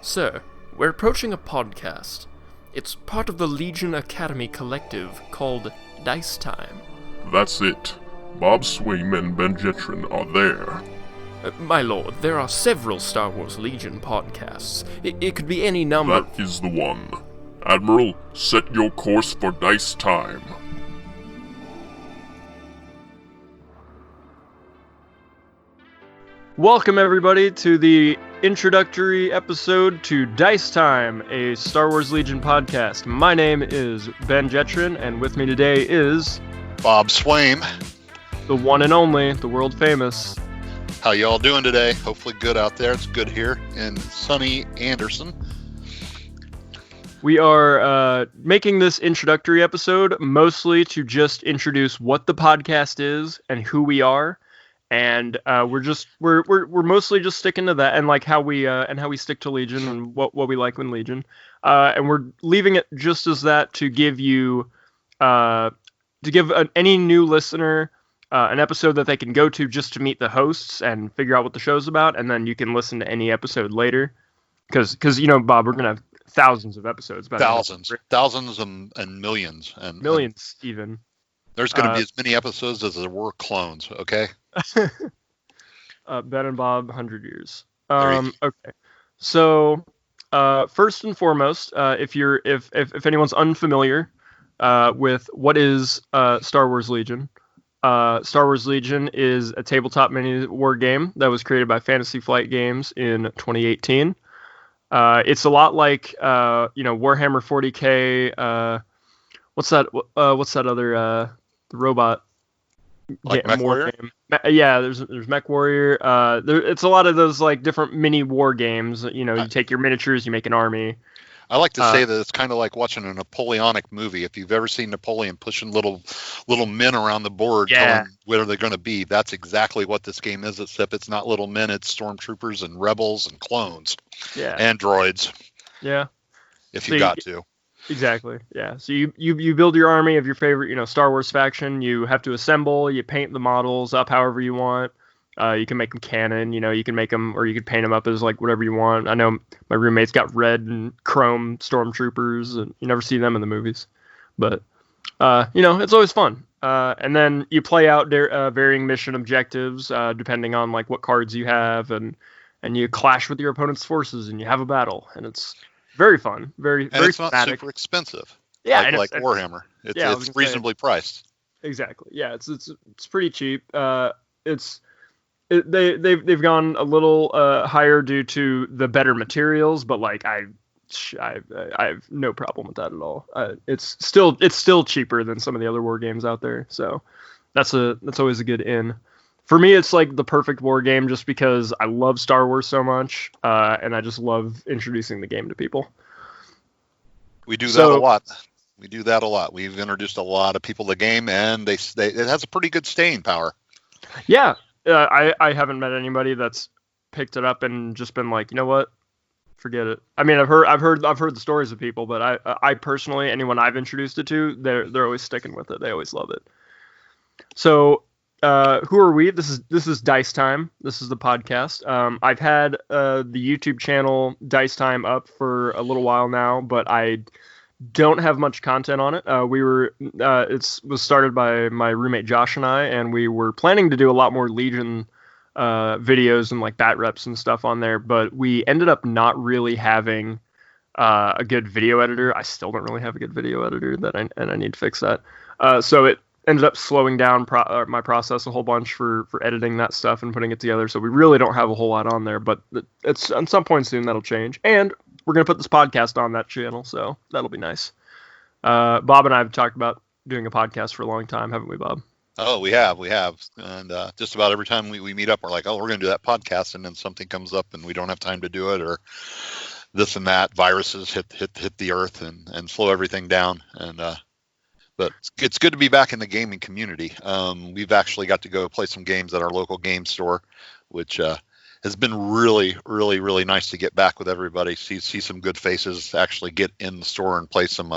Sir, we're approaching a podcast. It's part of the Legion Academy collective called Dice Time. That's it. Bob Swaim and Ben Jeatran are there. My lord, there are several Star Wars Legion podcasts. It could be any number. That is the one. Admiral, set your course for Dice Time. Welcome everybody to the introductory episode to Dice Time, a Star Wars Legion podcast. My name is Ben Jeatran, and with me today is Bob Swain. the one and only, the world famous. How y'all doing today? Hopefully good out there. It's good here in sunny Anderson. We are making this introductory episode mostly to just introduce what the podcast is and who we are. And we're mostly just sticking to that and like how we stick to Legion and what we like in Legion, and we're leaving it just as that to give you any new listener an episode that they can go to just to meet the hosts and figure out what the show's about, and then you can listen to any episode later because you know, Bob, we're gonna have thousands of episodes, thousands and millions and millions even. There's going to be as many episodes as there were clones, okay? Ben and Bob, 100 years. Okay. So, first and foremost, if anyone's unfamiliar with what is Star Wars Legion, Star Wars Legion is a tabletop mini war game that was created by Fantasy Flight Games in 2018. It's a lot like Warhammer 40K. What's that other the robot like Mech Warrior? Game. Yeah, there's Mech Warrior. It's a lot of those like different mini war games. You know, you take your miniatures, you make an army. I like to say that it's kind of like watching a Napoleonic movie. If you've ever seen Napoleon pushing little men around the board, telling where they're going to be, that's exactly what this game is. Except it's not little men; it's stormtroopers and rebels and clones, and droids. Yeah, if you got to. Exactly. Yeah. So you build your army of your favorite, Star Wars faction. You have to assemble. You paint the models up however you want. You can make them canon. You can make them, or you could paint them up as like whatever you want. I know my roommate's got red and chrome stormtroopers, and you never see them in the movies. But it's always fun. And then you play out varying mission objectives depending on like what cards you have, and you clash with your opponent's forces, and you have a battle, and it's very fun, very it's not thematic. Super expensive. Yeah, like Warhammer. It's reasonably priced. Exactly. Yeah, it's pretty cheap. They've gone a little higher due to the better materials, but like I have no problem with that at all. It's still cheaper than some of the other war games out there, so that's always a good in. For me, it's like the perfect war game just because I love Star Wars so much, and I just love introducing the game to people. We do that a lot. We've introduced a lot of people to the game, and it has a pretty good staying power. Yeah, I haven't met anybody that's picked it up and just been like, you know what, forget it. I mean, I've heard the stories of people, but I personally, anyone I've introduced it to, they're always sticking with it. They always love it. So. Who are we? This is Dice Time. This is the podcast. I've had the YouTube channel Dice Time up for a little while now, but I don't have much content on it. It was started by my roommate Josh and I, and we were planning to do a lot more Legion videos and like bat reps and stuff on there, but we ended up not really having a good video editor. I still don't really have a good video editor and I need to fix that. So it ended up slowing down my process a whole bunch for editing that stuff and putting it together. So we really don't have a whole lot on there, but it's at some point soon that'll change. And we're going to put this podcast on that channel, so that'll be nice. Bob and I have talked about doing a podcast for a long time, haven't we, Bob? Oh, we have. And just about every time we meet up, we're like, oh, we're going to do that podcast. And then something comes up and we don't have time to do it, or this and that. Viruses hit the earth and slow everything down. But it's good to be back in the gaming community. We've actually got to go play some games at our local game store, which has been really, really, really nice to get back with everybody, see some good faces, actually get in the store and play some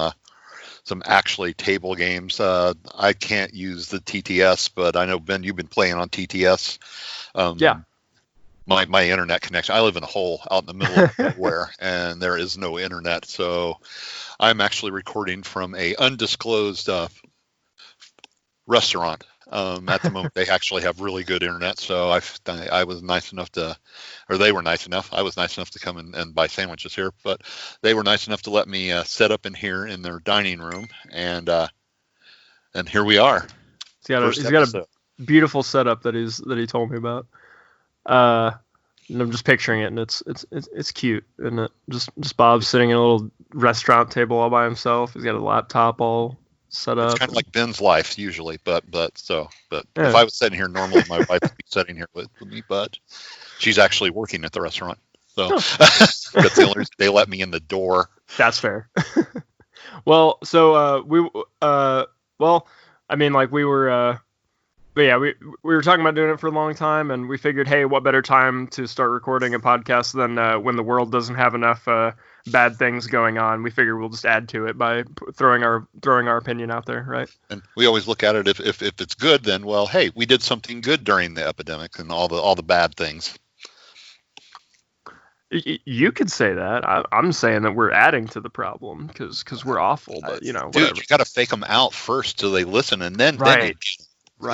actually table games. I can't use the TTS, but I know, Ben, you've been playing on TTS. Yeah. my internet connection. I live in a hole out in the middle of nowhere, and there is no internet. So I'm actually recording from a undisclosed restaurant. At the moment, they actually have really good internet. So I was nice enough to, or they were nice enough. I was nice enough to come and buy sandwiches here, but they were nice enough to let me set up in here in their dining room, and here we are. He's got a beautiful setup that he told me about. And I'm just picturing it, and it's cute, isn't it? Just Bob sitting at a little restaurant table all by himself. He's got a laptop all set up. It's kind of like Ben's life usually, but if I was sitting here normally, my wife would be sitting here with me, but she's actually working at the restaurant, so that's the only reason they let me in the door. That's fair. Well, so we were talking about doing it for a long time, and we figured, hey, what better time to start recording a podcast than when the world doesn't have enough bad things going on. We figured we'll just add to it by throwing our opinion out there, right? And we always look at it if it's good, then well, hey, we did something good during the epidemic and all the bad things. You could say that. I'm saying that we're adding to the problem because we're awful, but dude, whatever. You got to fake them out first till they listen, and then Right.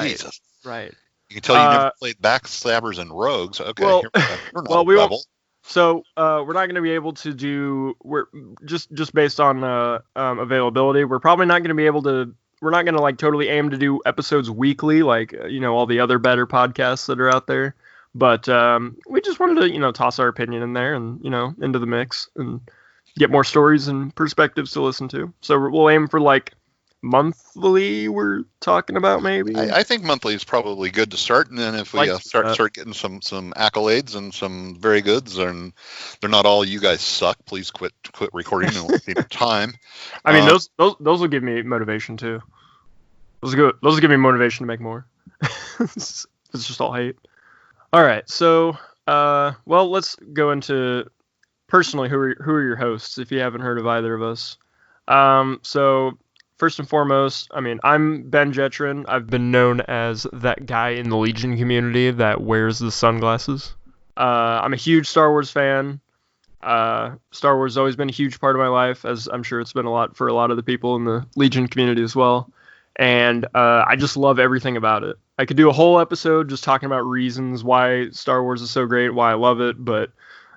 Jesus. Right. You can tell you never played Backstabbers and Rogues. Okay, well, you're not we level. won't. So we're not going to be able to do. We're just based on availability. We're probably not going to be able to. We're not going to totally aim to do episodes weekly, like all the other better podcasts that are out there. But we just wanted to toss our opinion in there and into the mix and get more stories and perspectives to listen to. So we'll aim for monthly. We're talking about maybe. I think monthly is probably good to start, and then if we start getting some accolades and some very goods, and they're not all you guys suck, please quit recording and wasting your time. I mean, those will give me motivation too. Those are good. Those will give me motivation to make more. It's just all hate. All right, so let's go into personally who are your hosts if you haven't heard of either of us. So first and foremost, I'm Ben Jeatran. I've been known as that guy in the Legion community that wears the sunglasses. I'm a huge Star Wars fan. Star Wars has always been a huge part of my life, as I'm sure it's been a lot for a lot of the people in the Legion community as well. And I just love everything about it. I could do a whole episode just talking about reasons why Star Wars is so great, why I love it, but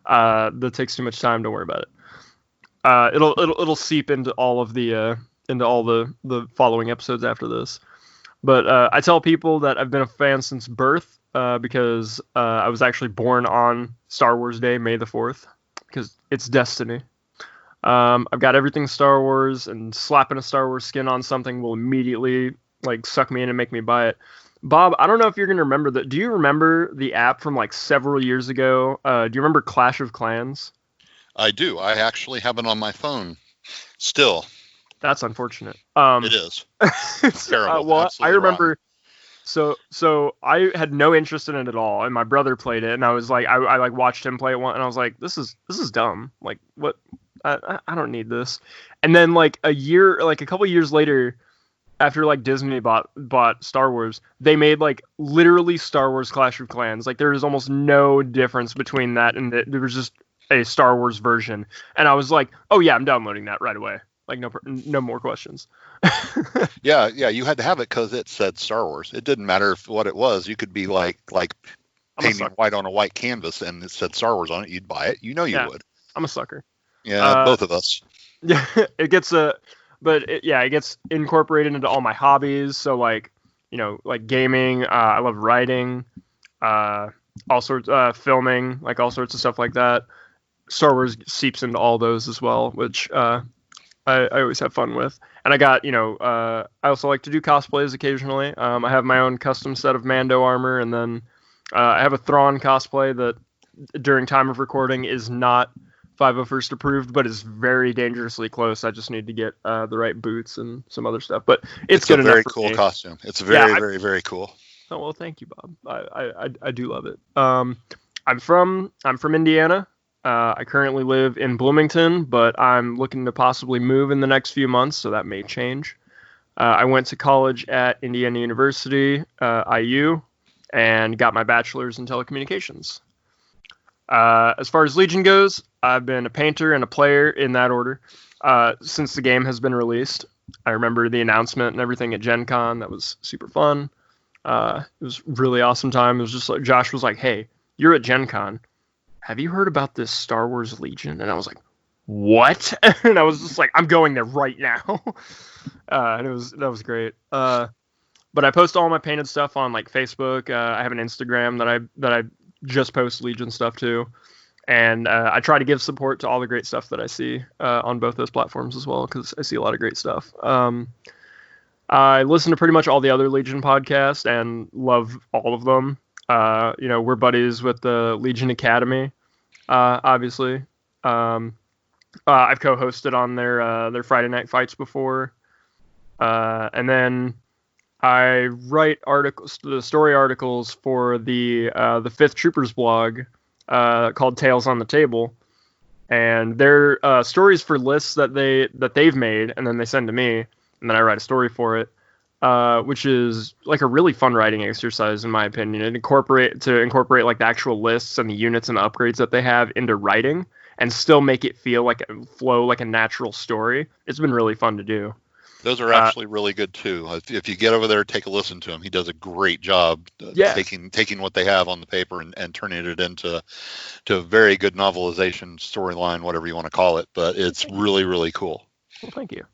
that takes too much time. Don't worry about it. It'll seep into all of the following episodes after this. But I tell people that I've been a fan since birth because I was actually born on Star Wars Day, May the 4th, because it's destiny. I've got everything Star Wars, and slapping a Star Wars skin on something will immediately suck me in and make me buy it. Bob, I don't know if you're going to remember that. Do you remember the app from several years ago? Do you remember Clash of Clans? I do. I actually have it on my phone still. That's unfortunate. It is. It's terrible. Well, I remember. So I had no interest in it at all, and my brother played it, and I was I watched him play it once, and I was like, this is dumb. What? I don't need this. And then a couple years later, after Disney bought Star Wars, they made literally Star Wars Clash of Clans. There was almost no difference between that and there was just a Star Wars version, and I was like, oh yeah, I'm downloading that right away. No more questions. Yeah, you had to have it because it said Star Wars. It didn't matter what it was. You could be painting white on a white canvas and it said Star Wars on it. You'd buy it. You would. I'm a sucker. Yeah, both of us. Yeah, it gets it gets incorporated into all my hobbies. So gaming. I love writing. All sorts filming. All sorts of stuff like that. Star Wars seeps into all those as well, which I always have fun with. And I got, I also like to do cosplays occasionally. I have my own custom set of Mando armor, and then I have a Thrawn cosplay that during time of recording is not 501st approved, but is very dangerously close. I just need to get the right boots and some other stuff. But it's good enough. Very cool costume. It's very, very cool. Oh well, thank you, Bob. I do love it. I'm from Indiana. I currently live in Bloomington, but I'm looking to possibly move in the next few months, so that may change. I went to college at Indiana University, IU, and got my bachelor's in telecommunications. As far as Legion goes, I've been a painter and a player in that order since the game has been released. I remember the announcement and everything at Gen Con. That was super fun. It was really awesome time. It was just like Josh was like, "Hey, you're at Gen Con. Have you heard about this Star Wars Legion?" And I was like, "What?" And I was just like, "I'm going there right now." And that was great. But I post all my painted stuff on like Facebook. I have an Instagram that I just post Legion stuff to, and I try to give support to all the great stuff that I see on both those platforms as well, because I see a lot of great stuff. I listen to pretty much all the other Legion podcasts and love all of them. We're buddies with the Legion Academy, obviously. I've co-hosted on their Friday Night Fights before, and then I write the story articles for the Fifth Troopers blog called Tales on the Table, and they're stories for lists that they've made, and then they send to me, and then I write a story for it, which is like a really fun writing exercise in my opinion. It incorporate like the actual lists and the units and the upgrades that they have into writing, and still make it flow like a natural story. It's been really fun to do. Those are actually really good too. If you get over there, take a listen to him. He does a great job taking what they have on the paper and turning it into a very good novelization, storyline, whatever you want to call it. But it's really, really cool. Well, thank you.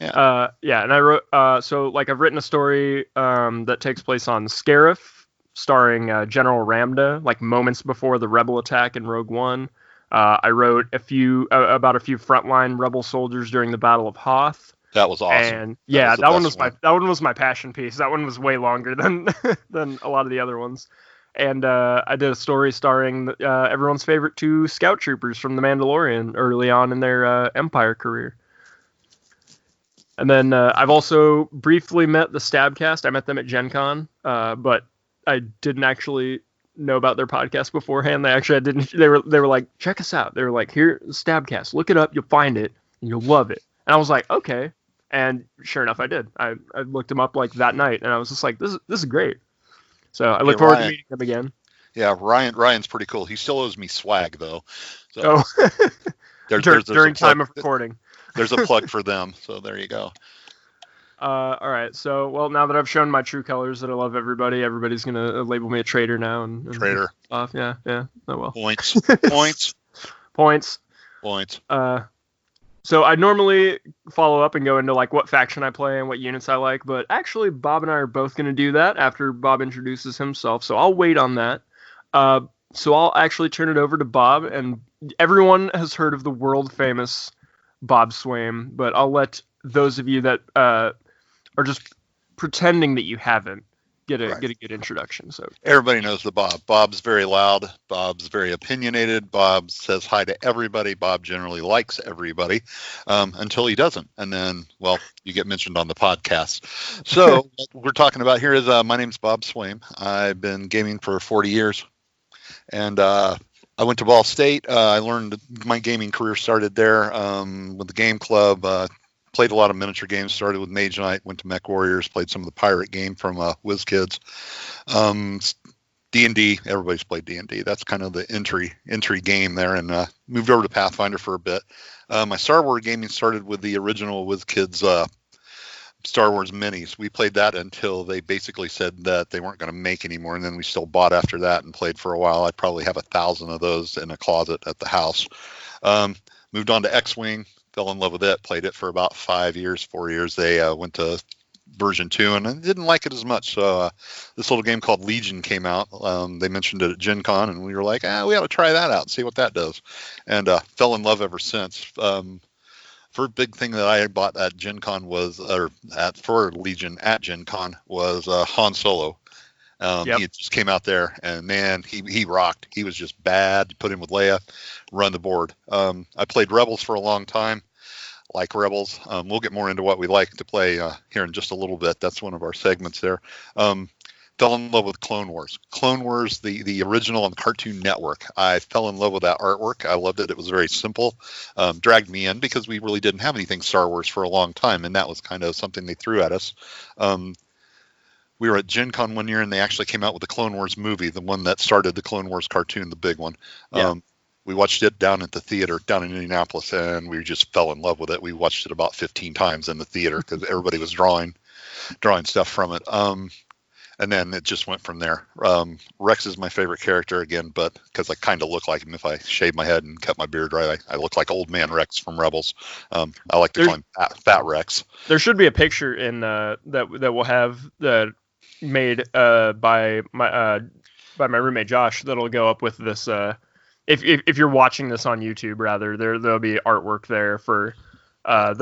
Yeah. And I wrote I've written a story that takes place on Scarif, starring General Ramda, like moments before the Rebel attack in Rogue One. I wrote about a few frontline Rebel soldiers during the Battle of Hoth. That was awesome. And that one was my passion piece. That one was way longer than than a lot of the other ones. And I did a story starring everyone's favorite 2 scout troopers from The Mandalorian early on in their Empire career. And then I've also briefly met the Stabcast. I met them at Gen Con, but I didn't actually know about their podcast beforehand. They were like, check us out. They were like, here, Stabcast, look it up, you'll find it, and you'll love it. And I was like, okay. And sure enough, I did. I looked them up like that night, and I was just like, this is great. So I look forward to meeting them again. Yeah, Ryan's pretty cool. He still owes me swag though. So during time of recording. There's a plug for them. So there you go. All right. So, well, now that I've shown my true colors that I love everybody's going to label me a traitor now. And traitor. Yeah. Oh, well. Points. So I normally follow up and go into like what faction I play and what units I like, but actually Bob and I are both going to do that after Bob introduces himself. So I'll wait on that. So I'll actually turn it over to Bob, and everyone has heard of the world famous Bob Swaim, but I'll let those of you that are just pretending that you haven't get a good introduction. So everybody knows the Bob. Bob's very loud. Bob's very opinionated. Bob says hi to everybody. Bob generally likes everybody until he doesn't, and then you get mentioned on the podcast. So what we're talking about here is my name's Bob Swaim. I've been gaming for 40 years, and I went to Ball State. I learned my gaming career started there with the game club. Played a lot of miniature games. Started with Mage Knight. Went to Mech Warriors. Played some of the pirate game from WizKids. D&D. Everybody's played D&D. That's kind of the entry game there. And moved over to Pathfinder for a bit. My Star Wars gaming started with the original WizKids Star Wars minis. We played that until they basically said that they weren't going to make anymore, and then we still bought after that and played for a while. I probably have 1,000 of those in a closet at the house. Moved on to X-Wing, fell in love with it, played it for about 4 years. They went to version 2, and I didn't like it as much. So this little game called Legion came out. They mentioned it at Gen Con, and we were like, we ought to try that out and see what that does. And fell in love ever since. First big thing that I bought at Gen Con for Legion at Gen Con was Han Solo. He just came out there, and man, he rocked. He was just bad. Put him with Leia, run the board. I played Rebels for a long time. Like Rebels. We'll get more into what we like to play here in just a little bit. That's one of our segments there. Fell in love with Clone Wars. Clone Wars, the original on the Cartoon Network. I fell in love with that artwork. I loved it. It was very simple. Dragged me in because we really didn't have anything Star Wars for a long time, and that was kind of something they threw at us. we were at Gen Con one year, and they actually came out with the Clone Wars movie, the one that started the Clone Wars cartoon, the big one. Yeah. We watched it down at the theater down in Indianapolis, and we just fell in love with it. We watched it about 15 times in the theater because everybody was drawing stuff from it. And then it just went from there. Rex is my favorite character again, but because I kind of look like him. If I shave my head and cut my beard right, I look like old man Rex from Rebels. I like to call him Fat Rex. There should be a picture in that we'll have that made by my roommate Josh that'll go up with this. If you're watching this on YouTube, rather, there'll be artwork there for I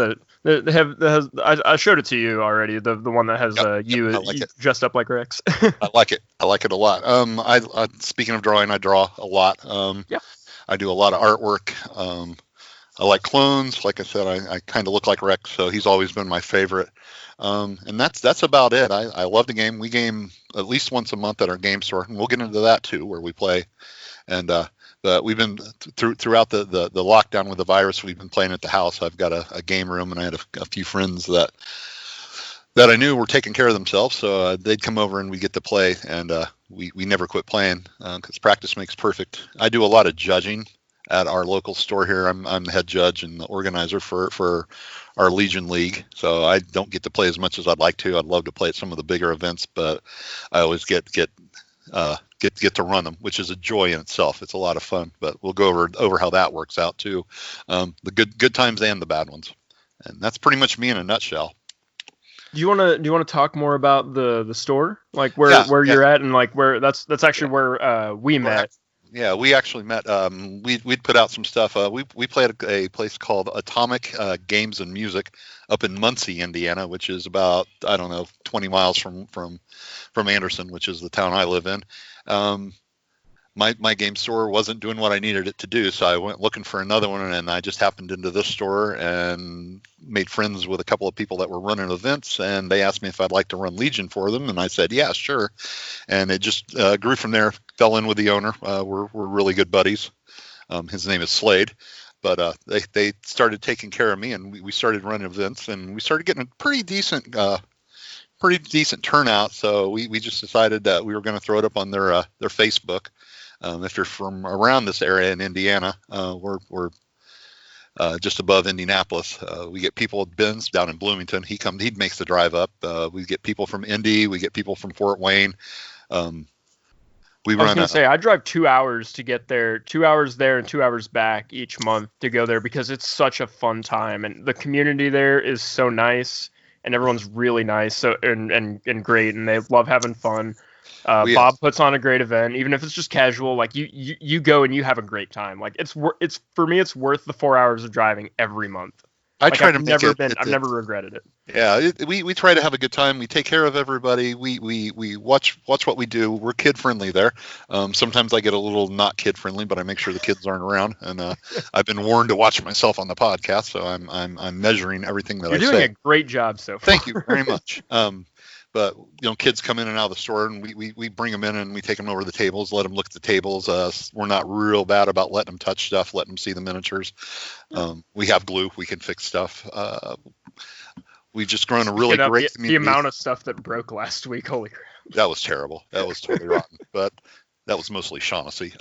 showed it to you already. The one that has you dressed up like Rex. I like it. I like it a lot. I speaking of drawing, I draw a lot. I do a lot of artwork. I like clones. Like I said, I kind of look like Rex, so he's always been my favorite. And that's about it. I love the game. We game at least once a month at our game store, and we'll get into that too, where we play. And we've been throughout the lockdown with the virus. We've been playing at the house. I've got a game room, and I had a few friends that I knew were taking care of themselves, so they'd come over and we get to play. And we never quit playing because practice makes perfect. I do a lot of judging at our local store here. I'm the head judge and the organizer for our Legion League, so I don't get to play as much as I'd like to. I'd love to play at some of the bigger events, but I always get to run them, which is a joy in itself. It's a lot of fun, but we'll go over how that works out too. The good times and the bad ones. And that's pretty much me in a nutshell. Do you want to talk more about the store, like where you're at, and like where that's actually where we met? Yeah, we actually met. We'd put out some stuff. We played at a place called Atomic Games and Music up in Muncie, Indiana, which is about 20 miles from Anderson, which is the town I live in. My game store wasn't doing what I needed it to do, so I went looking for another one, and I just happened into this store and made friends with a couple of people that were running events, and they asked me if I'd like to run Legion for them, and I said, yeah, sure. And it just grew from there, fell in with the owner. We're really good buddies. His name is Slade, but they started taking care of me, and we started running events, and we started getting a pretty decent turnout. So we just decided that we were going to throw it up on their Facebook. If you're from around this area in Indiana, we're just above Indianapolis. We get people at Ben's down in Bloomington. He makes the drive up. We get people from Indy. We get people from Fort Wayne. I was going to say, I drive 2 hours to get there, 2 hours there and 2 hours back each month to go there because it's such a fun time. And the community there is so nice, and everyone's really nice and great, and they love having fun. Bob puts on a great event, even if it's just casual. Like you go and you have a great time. Like it's for me, it's worth the 4 hours of driving every month. I've never regretted it. Yeah, we try to have a good time. We take care of everybody. We watch what we do. We're kid friendly there. Sometimes I get a little not kid friendly, but I make sure the kids aren't around. And I've been warned to watch myself on the podcast, so I'm measuring everything that I say. You're doing a great job so far. Thank you very much. But kids come in and out of the store, and we bring them in and we take them over to the tables, let them look at the tables. We're not real bad about letting them touch stuff, letting them see the miniatures. We have glue; we can fix stuff. We've just grown a really great community. The amount of stuff that broke last week, holy crap! That was terrible. That was totally rotten. But that was mostly Shaughnessy.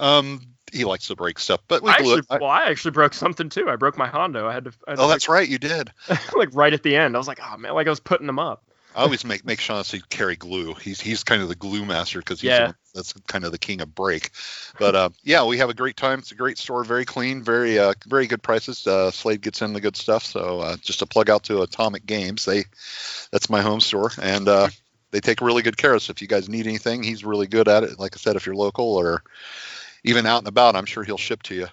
He likes to break stuff, but I actually broke something too. I broke my Hondo. I had to that's right, you did. Like right at the end, I was like, oh man, like I was putting them up. I always make Shaughnessy carry glue. He's kind of the glue master because that's kind of the king of break. But we have a great time. It's a great store, very clean, very good prices. Slade gets in the good stuff. So just a plug out to Atomic Games. That's my home store, and they take really good care of us. If you guys need anything, he's really good at it. Like I said, if you're local or even out and about, I'm sure he'll ship to you.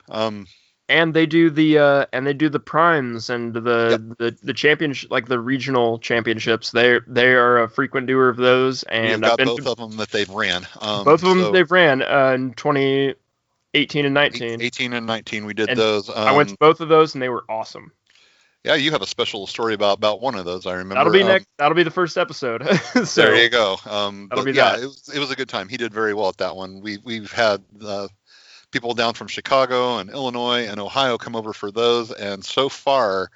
And they do the primes and the championship, like the regional championships. They are a frequent doer of those, and I've got both of them that they've ran. Both of them they've ran in 2018 and 19. 18 and 19, we did those. I went to both of those, and they were awesome. Yeah, you have a special story about one of those. I remember. That'll be next. That'll be the first episode. So, there you go. That'll be that. It was a good time. He did very well at that one. We've had people down from Chicago and Illinois and Ohio come over for those, and so far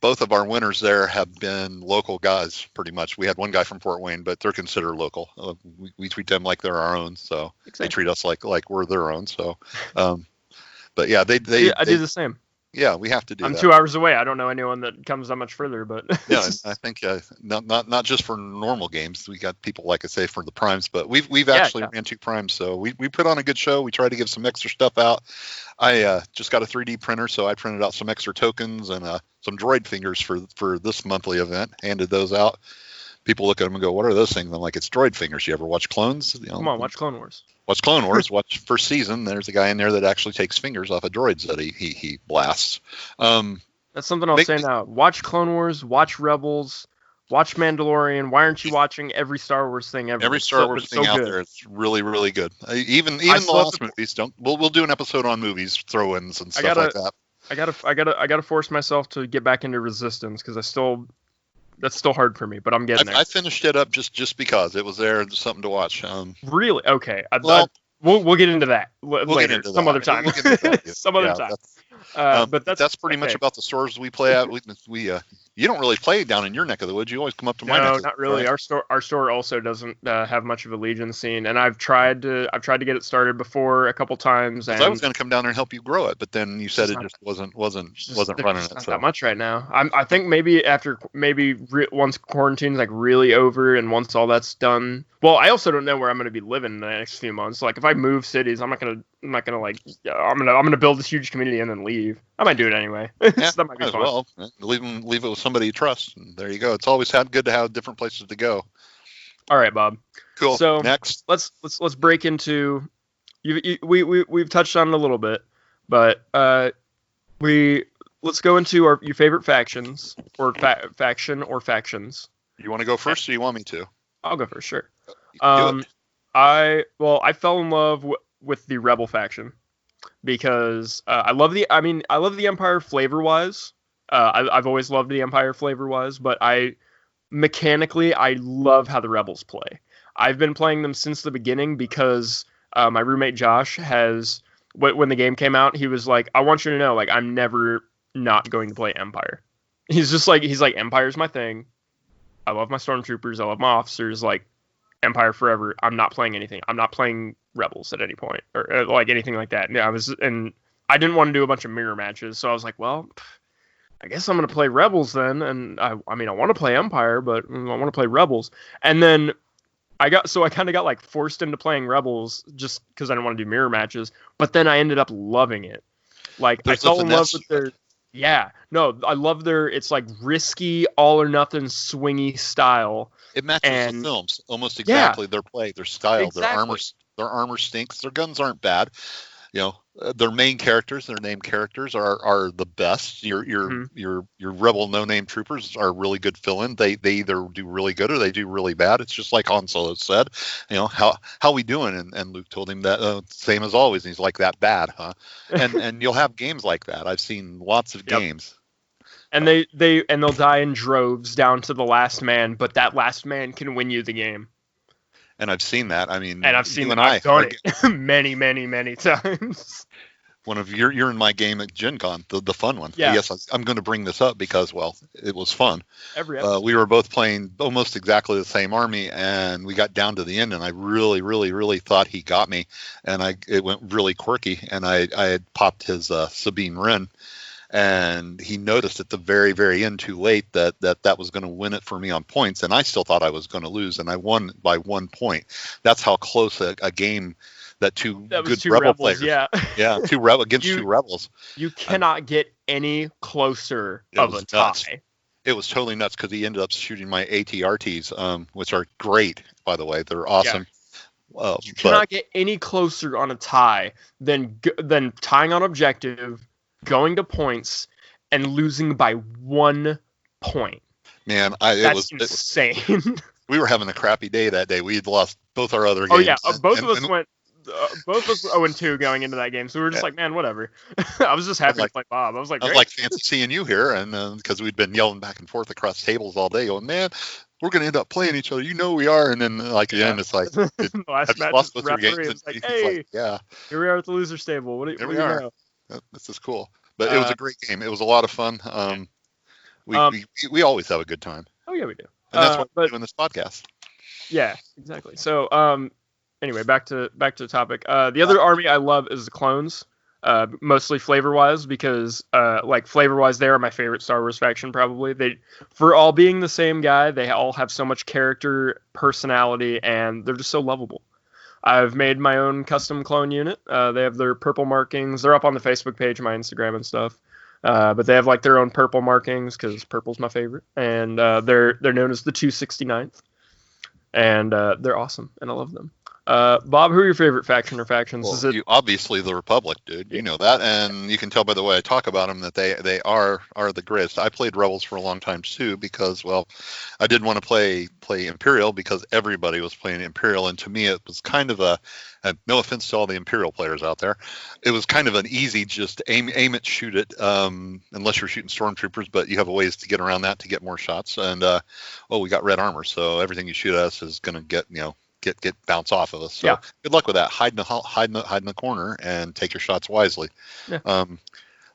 both of our winners there have been local guys, pretty much. We had one guy from Fort Wayne, but they're considered local. We treat them like they're our own, so Exactly. they treat us like we're their own. So, but yeah, I do the same. Yeah, we have to do I'm that. 2 hours away. I don't know anyone that comes that much further, but Yeah, I think not just for normal games. We got people, like I say, for the primes, but we've actually ran 2 primes, so we put on a good show. We tried to give some extra stuff out. I just got a 3D printer, so I printed out some extra tokens and some droid fingers for this monthly event. Handed those out. People look at them and go, "What are those things?" I'm like, "It's droid fingers. You ever watch Clones? Come on, watch Clone Wars." Watch Clone Wars. Watch first season. There's a guy in there that actually takes fingers off of droids that he blasts. That's something I'll say now. Watch Clone Wars. Watch Rebels. Watch Mandalorian. Why aren't you watching every Star Wars thing ever? Every Star Wars thing out there, it's really, really good. Even the last movies. We'll do an episode on movies, throw-ins and stuff like that. I gotta force myself to get back into Resistance because that's still hard for me, but I'm getting there. I finished it up just because it was there and something to watch. Really? Okay. We'll get into that later, some other time. We'll get into that, yeah. Some other time. But that's pretty much about the stores we play at. We you don't really play down in your neck of the woods. You always come up to my neck. No, not really. Right? Our store also doesn't have much of a Legion scene, and I've tried to get it started before a couple times. And I was going to come down there and help you grow it, but then you said it just wasn't running it. Not that much right now. I think maybe once quarantine's like really over and once all that's done. Well, I also don't know where I'm going to be living in the next few months. Like if I move cities, I'm not gonna build this huge community and then leave. I might do it anyway. Yeah, that might be fun. Well. Leave it with somebody you trust. And there you go. It's always good to have different places to go. All right, Bob. Cool. So next, let's break into. We've touched on it a little bit, but let's go into your favorite factions or faction or factions. You want to go first, or you want me to? I'll go first. Sure. Do it. I fell in love with the Rebel faction because I love the Empire flavor wise. I've always loved the Empire flavor wise, but mechanically I love how the Rebels play. I've been playing them since the beginning because my roommate Josh has when the game came out, he was like, I want you to know, like, I'm never not going to play Empire. He's like Empire's my thing. I love my stormtroopers. I love my officers. Like, Empire forever. I'm not playing anything. I'm not playing Rebels at any point or like anything like that. And I didn't want to do a bunch of mirror matches, so I was like, well, I guess I'm going to play Rebels then. And I want to play Empire, but I want to play Rebels. And then I kind of got like forced into playing Rebels just because I didn't want to do mirror matches. But then I ended up loving it. Like I fell in love with their. Yeah, no, I love it's like risky, all or nothing, swingy style. It matches the films almost exactly. Their play, their style, exactly. Their armor stinks. Their guns aren't bad. You know, their main characters, their named characters are the best. Your rebel no-name troopers are really good fill-in. They either do really good or they do really bad. It's just like Han Solo said, you know, how we doing? And Luke told him that same as always. And he's like, that bad, huh? And you'll have games like that. I've seen lots of games. And they'll die in droves down to the last man, but that last man can win you the game. And I've seen that. I mean, and I've done it many, many, many times. One of you're in my game at Gen Con, the fun one. Yeah. Yes, I'm going to bring this up because, well, it was fun. We were both playing almost exactly the same army, and we got down to the end, and I really, really, really thought he got me, and it went really quirky, and I had popped his Sabine Wren. And he noticed at the very, very end too late that was going to win it for me on points. And I still thought I was going to lose. And I won by 1 point. That's how close a game that two rebel rebels, players. Yeah, two rebels. You cannot get any closer of a tie. It was totally nuts because he ended up shooting my ATRTs, which are great, by the way. They're awesome. Yeah. You cannot get any closer on a tie than tying on objective, going to points, and losing by 1 point. Man, that's insane. We were having a crappy day that day. We had lost both our other games. Oh yeah, both of us went 0-2 going into that game. So we were just like, man, whatever. I was just happy to play Bob. I was like, fancy seeing you here, and because we'd been yelling back and forth across tables all day, going, man, we're going to end up playing each other. You know we are. And then like at the end, it's like, the last match, lost both games. It's like, hey, like, yeah, here we are at the loser stable. What do you know? This is cool. But it was a great game. It was a lot of fun. We always have a good time. Oh yeah, we do. And that's why we're doing this podcast. Yeah, exactly. So anyway, back to the topic. The other army I love is the clones. Mostly flavor-wise, because like flavor-wise, they are my favorite Star Wars faction probably. For all being the same guy, they all have so much character, personality, and they're just so lovable. I've made my own custom clone unit. They have their purple markings. They're up on the Facebook page, my Instagram and stuff. But they have like their own purple markings because purple's my favorite, and they're known as the 269th, and they're awesome, and I love them. Bob, who are your favorite faction or factions? Well, Is it obviously the Republic, dude? You know that, and you can tell by the way I talk about them that they are the greatest. I played Rebels for a long time too because, well, I didn't want to play Imperial because everybody was playing Imperial, and to me it was kind of no offense to all the Imperial players out there, it was kind of an easy just aim it, shoot it, unless you're shooting stormtroopers, but you have a ways to get around that to get more shots, and we got red armor, so everything you shoot at us is going to get get bounce off of us. So good luck with that. Hide in the corner and take your shots wisely. Yeah.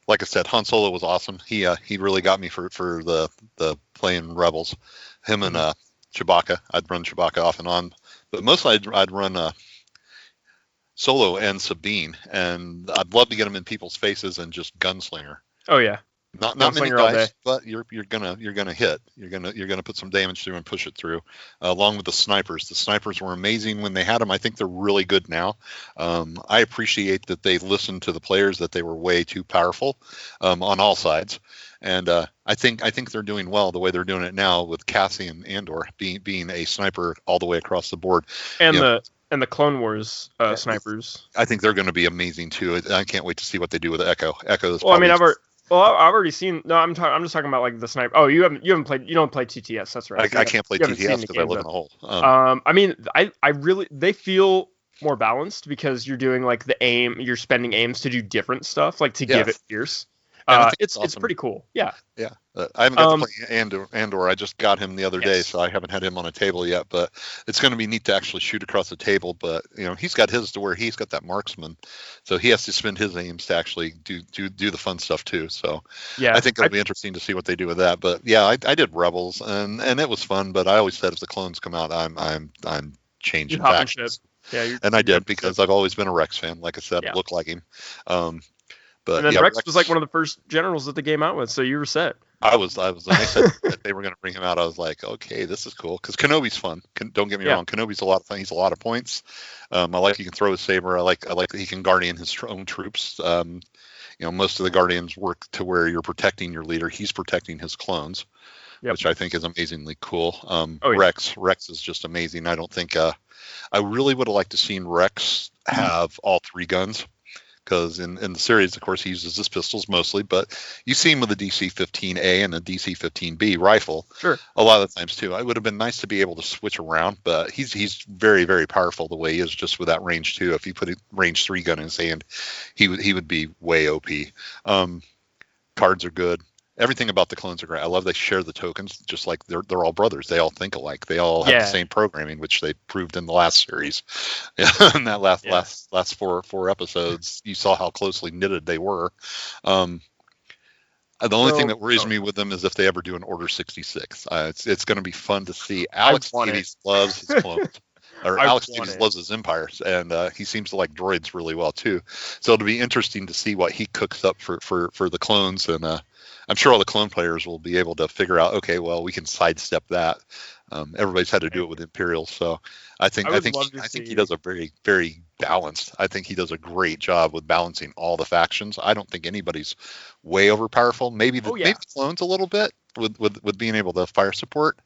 Like I said, Han Solo was awesome. He really got me for the playing Rebels. Him and Chewbacca. I'd run Chewbacca off and on, but mostly I'd run Solo and Sabine, and I'd love to get them in people's faces and just gunslinger. Oh yeah. Not many dice, but you're gonna hit. You're gonna put some damage through and push it through, along with the snipers. The snipers were amazing when they had them. I think they're really good now. I appreciate that they listened to the players, that they were way too powerful on all sides, and I think they're doing well the way they're doing it now with Cassie and Andor being a sniper all the way across the board. And the Clone Wars snipers. I think they're going to be amazing too. I can't wait to see what they do with Echo. Echo is I've already seen. No, I'm just talking about like the sniper. Oh, you haven't played. You don't play TTS. That's right. I can't play TTS because I live in a hole. I mean, I really they feel more balanced because you're doing like the aim. You're spending aims to do different stuff, like to give it fierce. It's awesome. It's pretty cool. Yeah. Yeah. I haven't got to play Andor. I just got him the other day, so I haven't had him on a table yet. But it's going to be neat to actually shoot across the table. But he's got his to where he's got that marksman, so he has to spend his aims to actually do the fun stuff too. So yeah, I think it'll be interesting to see what they do with that. But yeah, I did Rebels, and it was fun. But I always said if the clones come out, I'm changing factions. Yeah, and I did because I've always been a Rex fan. Like I said, I look like him. But and then Rex was like one of the first generals that they came out with, so you were set. I was. When they said that they were going to bring him out, I was like, okay, this is cool. Because Kenobi's fun. Don't get me wrong. Kenobi's a lot of fun. He's a lot of points. I like he can throw his saber. I like that he can guardian his own troops. Most of the guardians work to where you're protecting your leader. He's protecting his clones, which I think is amazingly cool. Rex is just amazing. I don't think I really would have liked to seen Rex have all three guns. Because in the series, of course, he uses his pistols mostly, but you see him with the DC-15A and the DC-15B rifle a lot of the times too. It would have been nice to be able to switch around, but he's very, very powerful the way he is just with that range too. If you put a range 3 gun in his hand, he would be way OP. Cards are good. Everything about the clones are great. I love they share the tokens, just like they're all brothers. They all think alike. They all have the same programming, which they proved in the last series. In that last four episodes, you saw how closely knitted they were. The only thing that worries me with them is if they ever do an Order 66. It's going to be fun to see. Alex Davies loves his clones. Alex Davies loves his empires, and he seems to like droids really well too. So it'll be interesting to see what he cooks up for the clones, and I'm sure all the clone players will be able to figure out, okay, well, we can sidestep that. Everybody's had to do it with Imperials, so I think he does a very, very balanced. I think he does a great job with balancing all the factions. I don't think anybody's way overpowerful. Maybe the clones a little bit with being able to fire support.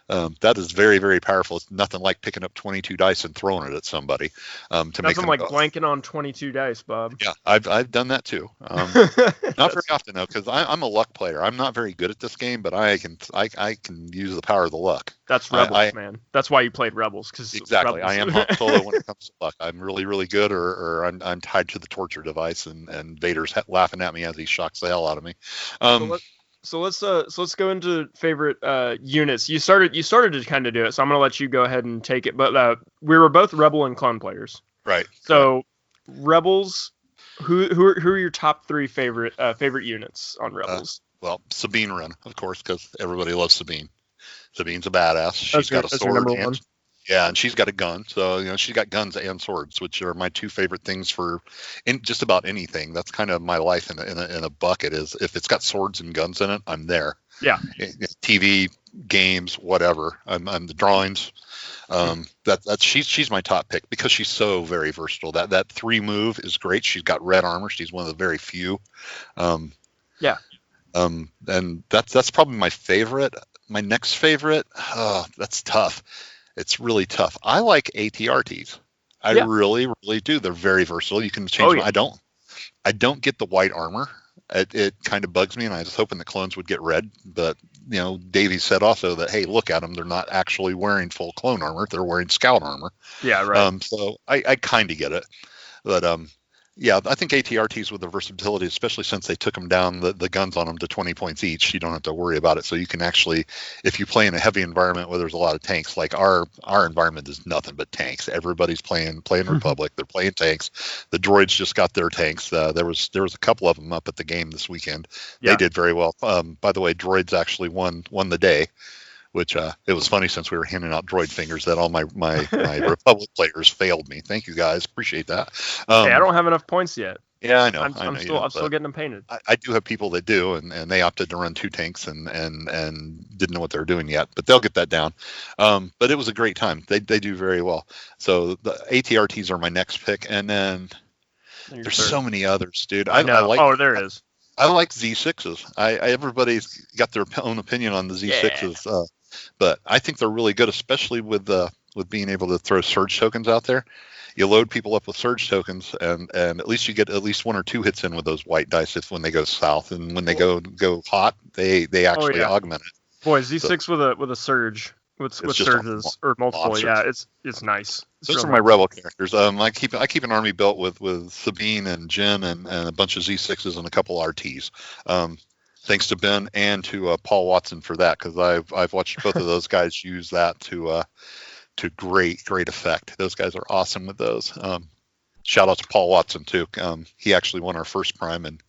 That is very, very powerful. It's nothing like picking up 22 dice and throwing it at somebody. Nothing like blanking on 22 dice, Bob. Yeah, I've done that too. Not very often though, because I'm a luck player. I'm not very good at this game, but I can use the power of the luck. That's Rebels, man. That's why you played Rebels, because exactly. Rebels. I am Han Solo when it comes to luck. I'm really, really good, or I'm tied to the torture device, and Vader's laughing at me as he shocks the hell out of me. So let's go into favorite units. You started to kind of do it, so I'm gonna let you go ahead and take it. But we were both Rebel and Clone players, right? So Rebels, who are your top 3 favorite units on Rebels? Well, Sabine Wren, of course, because everybody loves Sabine. Sabine's a badass. She's got a That's your sword. number one. Yeah, and she's got a gun. So, she's got guns and swords, which are my two favorite things for in just about anything. That's kind of my life in a bucket. Is if it's got swords and guns in it, I'm there. Yeah. TV, games, whatever. I'm the drawings. She's my top pick because she's so very versatile. That 3 move is great. She's got red armor. She's one of the very few. Yeah. And that's probably my favorite. My next favorite, that's tough. It's really tough. I like ATRTs. I really, really do. They're very versatile. You can change them. I don't get the white armor. It kind of bugs me, and I was hoping the clones would get red. But Davey said also that, hey, look at them. They're not actually wearing full clone armor. They're wearing scout armor. Yeah, right. So I kind of get it. But yeah, I think ATRTs with the versatility, especially since they took them down the guns on them to 20 points each, you don't have to worry about it. So you can actually, if you play in a heavy environment where there's a lot of tanks, like our environment is nothing but tanks. Everybody's playing Republic. They're playing tanks. The droids just got their tanks. There was a couple of them up at the game this weekend. They did very well. By the way, droids actually won the day. Which it was funny since we were handing out droid fingers that all my Republic players failed me. Thank you guys, appreciate that. Hey, I don't have enough points yet. Yeah, I know. I'm still getting them painted. I do have people that do, and they opted to run 2 tanks and didn't know what they were doing yet, but they'll get that down. But it was a great time. They do very well. So the ATRTs are my next pick, and then there's so many others, dude. I know. There is. I like Z6s. Everybody's got their own opinion on the Z6s, but I think they're really good, especially with being able to throw surge tokens out there. You load people up with surge tokens, and at least you get at least 1 or 2 hits in with those white dice when they go south, and when they go hot, they actually augment it. Boy, Z6 with a surge with surges or multiple, monsters. It's nice. Those are my rebel characters. I keep an army built with Sabine and Jin and a bunch of Z6s and a couple RTs. Thanks to Ben and to Paul Watson for that, because I've watched both of those guys use that to great effect. Those guys are awesome with those. Shout out to Paul Watson too. He actually won our first prime, and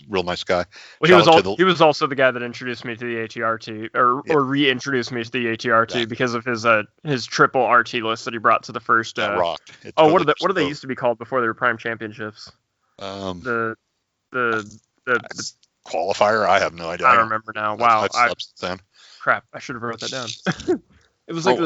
real nice guy. Well, he was also the guy that introduced me to the ATRT, or reintroduced me to the ATRT because of his triple RT list that he brought to the first. Rocked. What do they used to be called before they were prime championships? The qualifier. I have no idea. I don't remember now. Wow. Crap. I should have wrote that down. It was like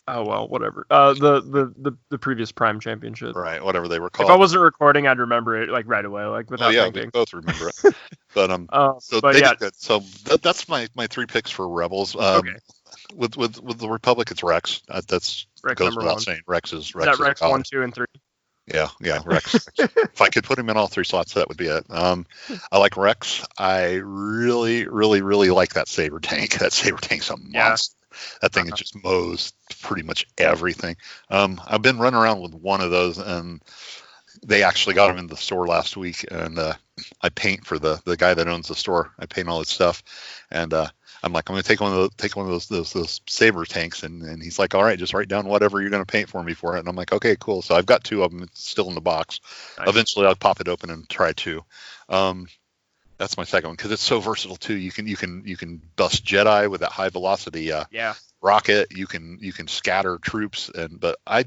oh well, whatever. The previous Prime Championship. Right, whatever they were called. If I wasn't recording, I'd remember it like right away, like without thinking. We both remember it. But did good. So that's my 3 picks for Rebels. Okay. With the Republic, it's Rex. That's Rex goes without 1. saying. Rex is Rex 1, 2, and 3. Yeah, Rex. If I could put him in all 3 slots, that would be it. I like Rex. I really, really, really like that Saber tank. That Saber tank's a monster. That thing just mows pretty much everything. I've been running around with one of those, and they actually got them in the store last week. And I paint for the guy that owns the store. I paint all his stuff, and I'm like, I'm going to take one of those Saber tanks, and he's like, all right, just write down whatever you're going to paint for me for it. And I'm like, okay, cool. So I've got 2 of them. It's still in the box. Nice. Eventually, I'll pop it open and try 2. That's my second one because it's so versatile too. You can bust Jedi with that high velocity rocket. You can scatter troops, but I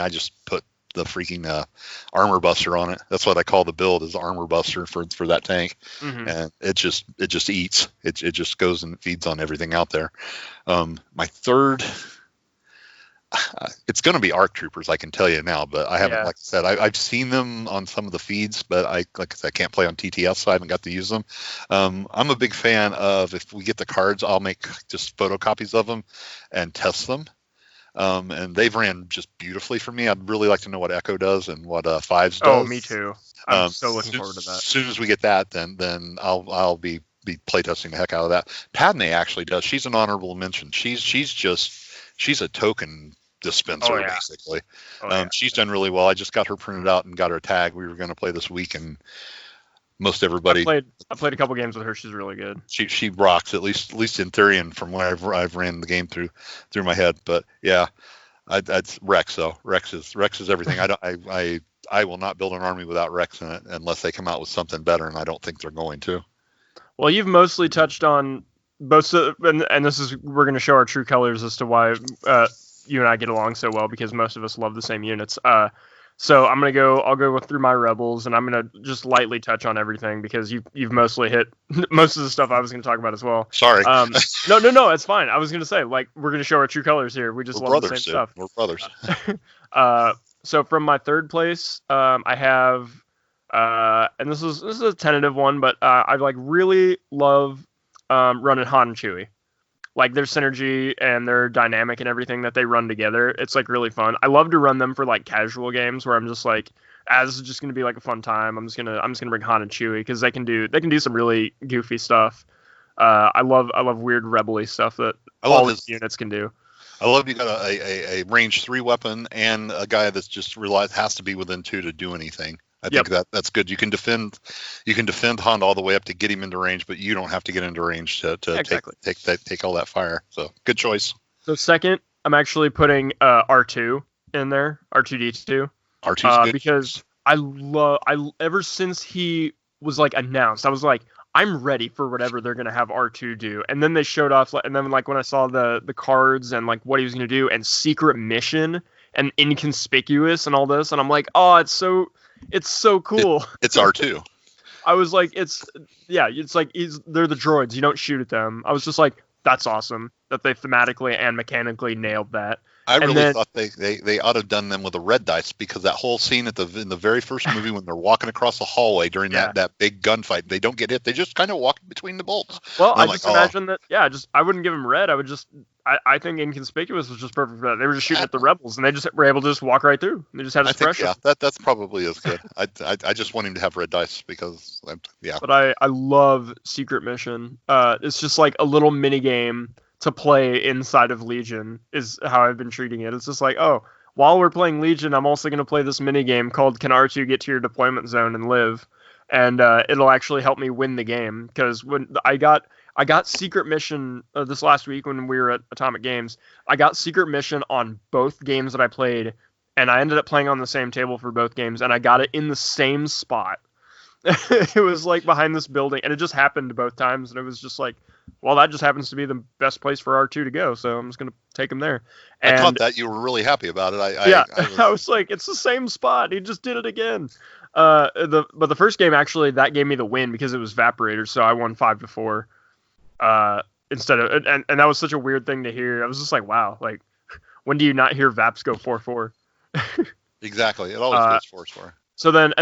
just put the freaking armor buster on it. That's what I call the build, is armor buster for that tank. Mm-hmm. And it just eats. It just goes and feeds on everything out there. My third. It's going to be ARC troopers, I can tell you now, but I haven't, like I said, I've seen them on some of the feeds, but I can't play on TTS, so I haven't got to use them. I'm a big fan of, if we get the cards, I'll make just photocopies of them and test them. And they've ran just beautifully for me. I'd really like to know what Echo does and what Fives does. Oh, me too. I'm so looking forward to that. As soon as we get that, then I'll be playtesting the heck out of that. Padme actually does. She's an honorable mention. She's a token dispenser, basically. She's done really well. I just got her printed out and got her tag. We were going to play this week, and most everybody. I played a couple games with her. She's really good. She rocks, at least in theory, and from what I've ran the game through my head. But yeah, that's Rex though. Rex is everything. I will not build an army without Rex in it unless they come out with something better, and I don't think they're going to. Well, you've mostly touched on both, and this is we're going to show our true colors as to why you and I get along so well, because most of us love the same units. So I'll go through my rebels, and I'm gonna just lightly touch on everything because you've mostly hit most of the stuff I was gonna talk about as well. Sorry. No, it's fine. I was gonna say, like, we're gonna show our true colors here. We just We're love brothers, the same stuff. We're brothers. So from my third place, I have, and this is a tentative one, but I like really love running Han and Chewie. Like their synergy and their dynamic and everything that they run together, it's like really fun. I love to run them for like casual games where I'm just like, as it's just gonna be like a fun time. I'm just gonna bring Han and Chewie because they can do some really goofy stuff. I love weird rebel-y stuff that all these units can do. I love you got a range 3 weapon and a guy that's just has to be within 2 to do anything. I think that's good. You can defend Han all the way up to get him into range, but you don't have to get into range to take all that fire. So good choice. So second, I'm actually putting R2 in there, R2D2. R2's good because I ever since he was like announced, I was like, I'm ready for whatever they're gonna have R2 do. And then they showed off, and then like when I saw the cards and like what he was gonna do and secret mission and inconspicuous and all this, and I'm like, oh, it's so cool. It's R2. I was like, it's like they're the droids. You don't shoot at them. I was just like, that's awesome that they thematically and mechanically nailed that. I really thought they ought to have done them with a red dice, because that whole scene in the very first movie when they're walking across the hallway during that big gunfight, they don't get hit. They just kind of walk between the bolts. Well, I just imagine that. Yeah, I wouldn't give them red. I would just. I think inconspicuous was just perfect for that. They were just shooting at the rebels, and they just were able to just walk right through. They just had suppression. That's probably as good. I just want him to have red dice because But I love Secret Mission. It's just like a little mini game to play inside of Legion is how I've been treating it. It's just like, oh, while we're playing Legion, I'm also going to play this mini game called Can R2 Get to Your Deployment Zone and Live? And it'll actually help me win the game, because when I got Secret Mission this last week when we were at Atomic Games. I got Secret Mission on both games that I played, and I ended up playing on the same table for both games, and I got it in the same spot. It was like behind this building, and it just happened both times, and it was just like, well, that just happens to be the best place for R2 to go, so I'm just going to take him there. And I thought that you were really happy about it. I was like, it's the same spot. He just did it again. But the first game, actually, that gave me the win because it was Vaporator, so I won 5-4. Instead of, and that was such a weird thing to hear. I was just like, wow, like, when do you not hear Vaps go 4-4? Exactly. It always goes 4-4. So then,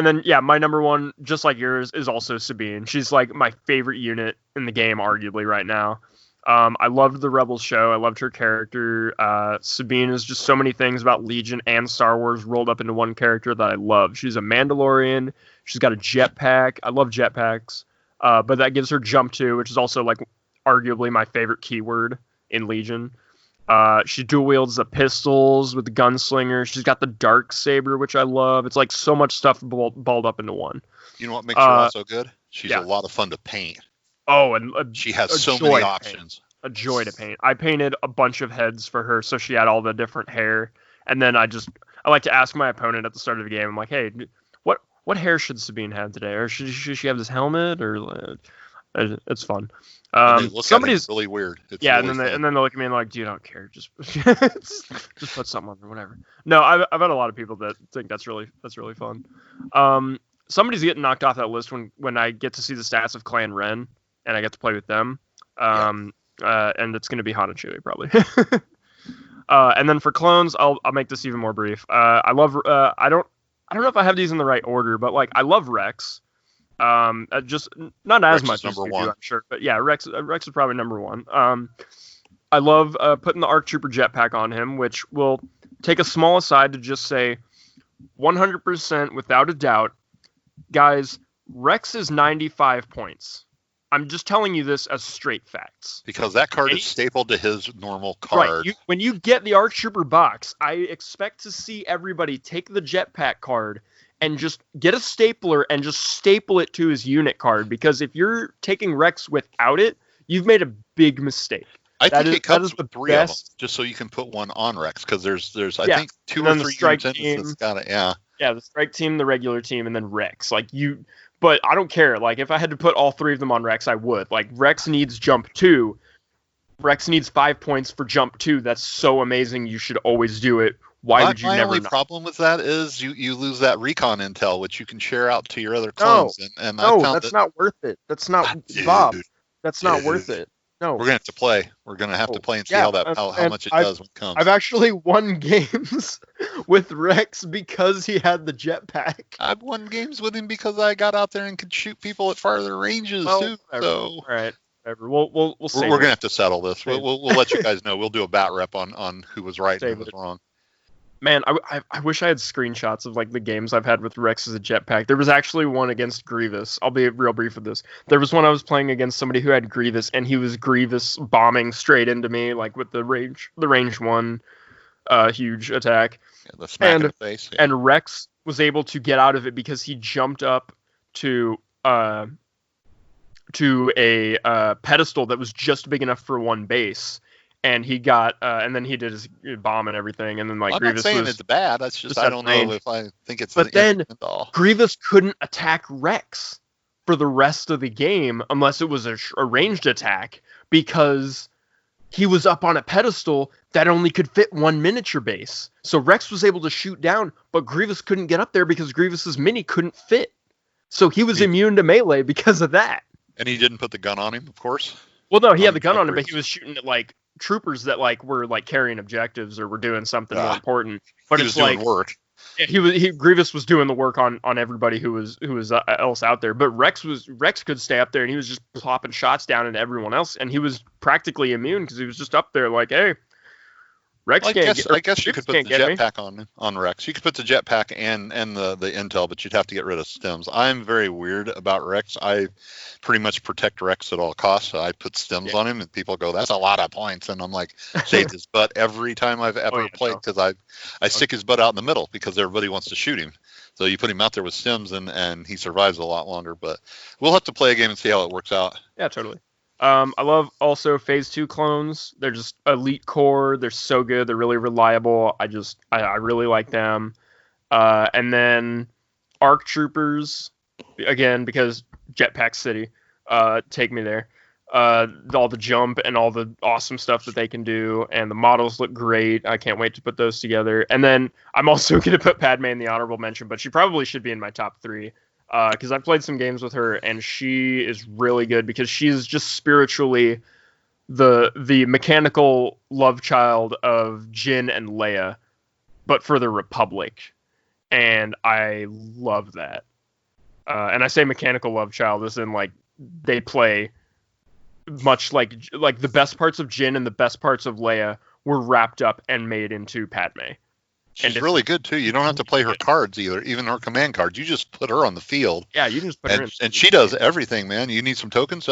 my number one, just like yours, is also Sabine. She's like my favorite unit in the game, arguably, right now. I loved the Rebels show. I loved her character. Sabine is just so many things about Legion and Star Wars rolled up into one character that I love. She's a Mandalorian. She's got a jetpack. I love jetpacks. But that gives her jump too, which is also like arguably my favorite keyword in Legion. She dual wields the pistols with the gunslinger. She's got the dark saber, which I love. It's like so much stuff balled up into one. You know what makes her also good? She's a lot of fun to paint. Oh, and she has so many options. A joy to paint. I painted a bunch of heads for her, so she had all the different hair. And then I like to ask my opponent at the start of the game. I'm like, hey, what hair should Sabine have today? Or should she have this helmet? Or it's fun. Somebody's really weird. It's really and then they look at me and like, dude, I don't care. Just put something on or whatever. No, I've had a lot of people that think that's really fun. Somebody's getting knocked off that list when I get to see the stats of Clan Ren and I get to play with them. And it's going to be Han and Chewie probably. And then for clones, I'll make this even more brief. I love. I don't know if I have these in the right order, but like I love Rex. Just not as much as you do, I'm sure, but yeah, Rex is probably number one. I love putting the ARC Trooper jetpack on him, which will take a small aside to just say 100% without a doubt, guys, Rex is 95 points. I'm just telling you this as straight facts. Because that card is stapled to his normal card. Right. When you get the ARC Trooper box, I expect to see everybody take the jetpack card and just get a stapler and just staple it to his unit card. Because if you're taking Rex without it, you've made a big mistake. I think it comes with 3 of them, just so you can put one on Rex. Because there's I think 2 or 3 units that's got it. Yeah. Yeah, the strike team, the regular team, and then Rex. Like But I don't care. Like, if I had to put all 3 of them on Rex, I would. Like, Rex needs jump 2. Rex needs 5 points for jump 2. That's so amazing. You should always do it. Why would you my never only not? problem with that is you lose that recon intel, which you can share out to your other clones. And I No, found that's not worth it. That's not, Bob. That's not worth it. No. We're gonna have to play. We're gonna have to play and see Yeah, how much it does when it comes. I've actually won games with Rex because he had the jetpack. I've won games with him because I got out there and could shoot people at farther ranges too. Whatever. So All right, whatever. We'll save we're it. gonna have to settle this. We'll let you guys know. We'll do a bat rep on who was right Save and who was it. wrong. Man, I wish I had screenshots of like the games I've had with Rex as a jetpack. There was actually one against Grievous. I'll be real brief with this. There was one I was playing against somebody who had Grievous, and he was Grievous bombing straight into me, like with the range 1 huge attack. Yeah, the smack in the face. Yeah. And Rex was able to get out of it because he jumped up to a pedestal that was just big enough for one base. And he got, and then he did his bomb and everything, and then like I'm Grievous not saying was it's bad. That's just I don't know if I think it's. But then all. Grievous couldn't attack Rex for the rest of the game unless it was a ranged attack because he was up on a pedestal that only could fit 1 miniature base. So Rex was able to shoot down, but Grievous couldn't get up there because Grievous's mini couldn't fit. So he was immune to melee because of that. And he didn't put the gun on him, of course. Well, no, he had the gun on him, but he was shooting at like troopers that like were like carrying objectives or were doing something more important. But he it's was doing like work. Yeah, Grievous was doing the work on everybody who was else out there. But Rex could stay up there and he was just plopping shots down into everyone else, and he was practically immune because he was just up there like, hey, Rex I can't guess you could put the jetpack on Rex. You could put the jetpack and the intel, but you'd have to get rid of stims. I'm very weird about Rex. I pretty much protect Rex at all costs. So I put stims on him, and people go, "That's a lot of points," and I'm like, "Saved his butt every time I've ever played because I stick his butt out in the middle because everybody wants to shoot him. So you put him out there with stims, and he survives a lot longer. But we'll have to play a game and see how it works out. Yeah, totally. I love also Phase 2 clones. They're just elite core. They're so good. They're really reliable. I really like them. And then ARC Troopers, again, because Jetpack City, take me there. All the jump and all the awesome stuff that they can do, and the models look great. I can't wait to put those together. And then I'm also going to put Padme in the honorable mention, but she probably should be in my top 3. Because I've played some games with her, and she is really good because she's just spiritually the mechanical love child of Jyn and Leia, but for the Republic, and I love that. And I say mechanical love child as in like they play much like the best parts of Jyn and the best parts of Leia were wrapped up and made into Padme. She's really good too. You don't have to play her cards either, even her command cards. You just put her on the field. Yeah, you can just put her in. And she does everything, man. You need some tokens.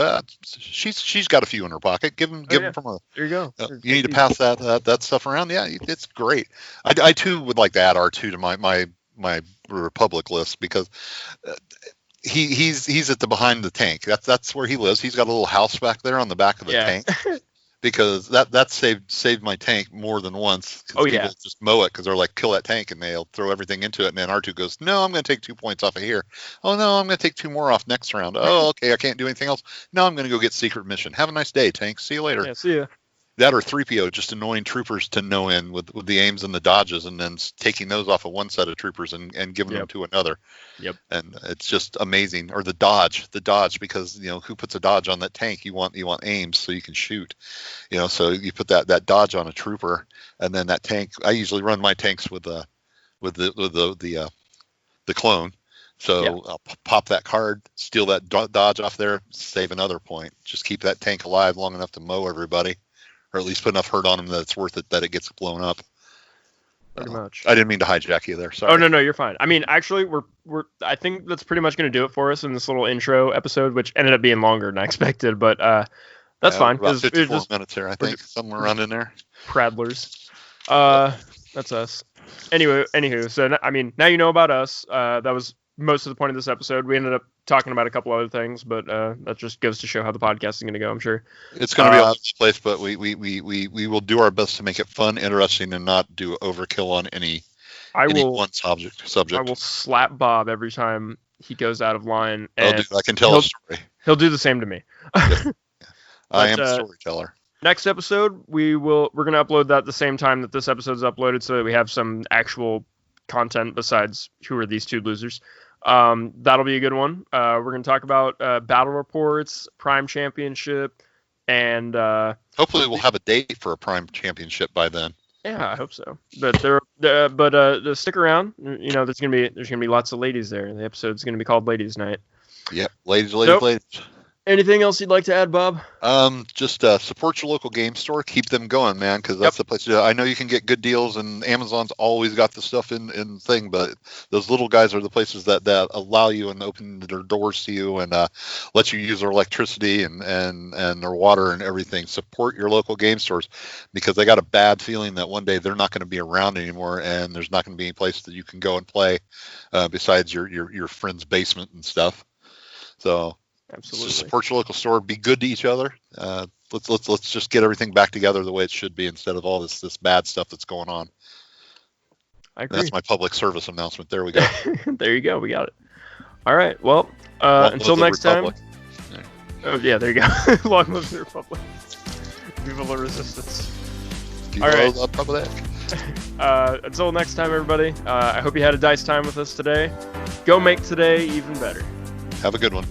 She's got a few in her pocket. Give them from her. There you go. You need to pass that stuff around. Yeah, it's great. I too would like to add R2 to my Republic list because he's at the behind the tank. That's where he lives. He's got a little house back there on the back of the tank. Because that saved my tank more than once. People just mow it because they're like, kill that tank, and they'll throw everything into it. And then R2 goes, no, I'm going to take 2 points off of here. Oh, no, I'm going to take 2 more off next round. Oh, okay, I can't do anything else. No, I'm going to go get secret mission. Have a nice day, tank. See you later. Yeah, see ya. That or 3PO, just annoying troopers to no end with the aims and the dodges, and then taking those off of one set of troopers and giving them to another. Yep. And it's just amazing. Or the dodge, because who puts a dodge on that tank? You want aims so you can shoot. So you put that dodge on a trooper, and then that tank. I usually run my tanks with the clone. So I'll pop that card, steal that dodge off there, save another point. Just keep that tank alive long enough to mow everybody. Or at least put enough hurt on him that it's worth it that it gets blown up. Pretty much. I didn't mean to hijack you there. Sorry. Oh no, you're fine. I mean, actually, we're. I think that's pretty much going to do it for us in this little intro episode, which ended up being longer than I expected, but that's fine. About 54 minutes here, I think, somewhere around in there. Pradlers. That's us. Anywho, so I mean, now you know about us. That was most of the point of this episode. We ended up talking about a couple other things, but that just goes to show how the podcast is going to go, I'm sure. It's going to be all over the place, but we will do our best to make it fun, interesting, and not do overkill on any one subject. I will slap Bob every time he goes out of line. Oh, And dude, I can tell a story. He'll do the same to me. I am a storyteller. Next episode, we're gonna upload that the same time that this episode's uploaded, so that we have some actual content besides who are these two losers. That'll be a good one. We're gonna talk about battle reports, Prime Championship, and hopefully we'll have a date for a Prime Championship by then. Yeah, I hope so. But stick around. You know, there's gonna be lots of ladies there. The episode's gonna be called Ladies Night. Yep, ladies. Anything else you'd like to add, Bob? Just support your local game store. Keep them going, man, because that's the place to do it. I know you can get good deals, and Amazon's always got the stuff in thing, but those little guys are the places that allow you and open their doors to you and let you use their electricity and their water and everything. Support your local game stores, because they got a bad feeling that one day they're not going to be around anymore, and there's not going to be any place that you can go and play besides your friend's basement and stuff. So. Absolutely. Just support your local store. Be good to each other. Let's just get everything back together the way it should be, instead of all this bad stuff that's going on. I agree. That's my public service announcement. There we go. There you go. We got it. All right. Well, until next time. Oh yeah, there you go. Long live the Republic. Viva la Resistance. All right. Republic. Until next time, everybody. I hope you had a dice time with us today. Go make today even better. Have a good one.